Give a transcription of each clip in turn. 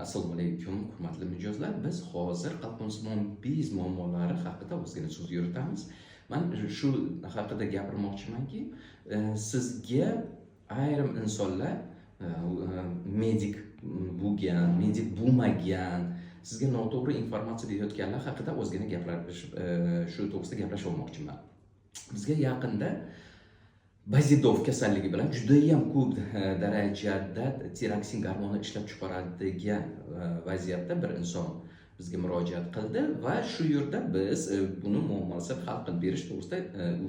Assalomu alaykum, hurmatli mijozlar. Biz hozir qalqonsimon biz muammolari haqida ozgina so'z yuritamiz. Men shu haqida gapirmoqchimanki, sizga ayrim insonlar medik bo'lgan, medik bo'lmagan, sizga noto'g'ri informatsiya berayotganlar haqida ozgina shu to'g'risida gaplashib olmoqchiman. Bizga yaqinda Bazidov kasalligi bilan judayam ko'p darajada tiroksin gormoni ishlab chiqaradigan vaziyatda bir inson bizga murojaat qildi va shu yerda biz buni muammosini hal qilib berish to'g'risida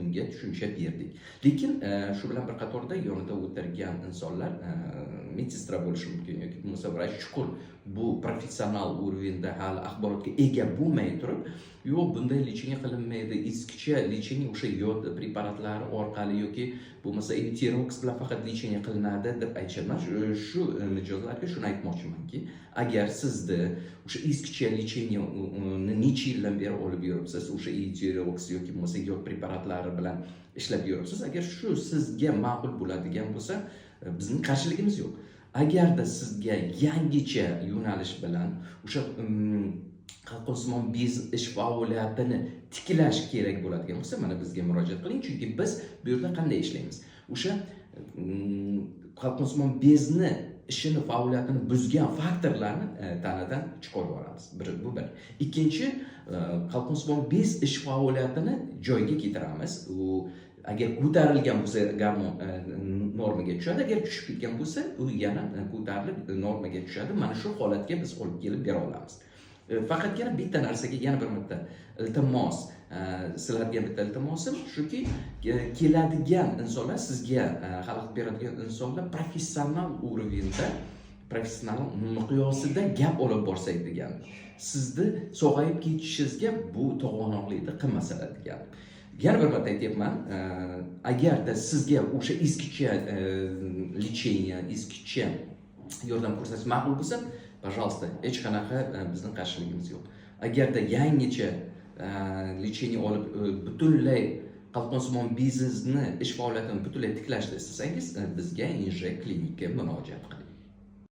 unga tushuncha berdik. Lekin shu bilan bir qatorda yonida o'tirgan insonlar medistra bo'lishi mumkin yoki bo'lmasa vrach chuqur bu professional urovenda hali axborotga ega bo'lmay turib, yo'q, bunday lecheniya qilinmaydi, eskicha lecheniya o'sha yod preparatlari orqali yoki bo'lmasa Eutirox bilan faqat lecheniya qilinadi deb aytishadi. Shu mijozlarga shuni aytmoqchimanki, agar sizda o'sha eskicha lechenyani necha yildan beri olib yuribsiz, o'sha Eutirox yoki bo'lmasa yod preparatlari bilan ishlab yuribsiz, agar shu sizga ma'qul bo'ladigan bo'lsa, bizning qarshiligimiz yo'q. Agarda sizga yangicha yo'nalish bilan o'sha qalqonsimon bez ish faoliyatini tiklash kerak bo'ladigan bo'lsa, mana bizga murojaat qiling, chunki biz bu yerda qanday ishlaymiz? O'sha qalqonsimon bezni ishini, faoliyatini buzgan faktorlarni tanadan chiqarib yuboramiz. Bu bir. Ikkinchi, qalqonsimon bez ish faoliyatini joyiga keltiramiz. U agar ko'tarilgan bo'lsa, gormon normaga tushadi, agar tushib ketgan bo'lsa, u yana ko'tarilib normaga tushadi. Mana shu holatga biz olib kelib bera olamiz. Faqatgina bitta narsaga yana bir marta iltimos, sizlarga bitta iltimosim shuki, keladigan insonlar, sizga xalaqit beradigan insonlar professional urovenda, professional miqyosida gap olib borsak degan. Sizni sog'ayib ketishingizga bu to'g'anoqlikni qilmasalar degan. Yana bir marta aytyapman, agarda sizga o'sha eskicha lecheniya, eskicha yordam ko'rsatish ma'qul bo'lsa, пожалуйста, hech qanaqa bizning qarshiligimiz yo'q. Agarda yangicha lecheniya olib butunlay qalqonsimon bezingizni ish faoliyatini butunlay tiklashni istasangiz, bizga Inje klinika murojaat qiling.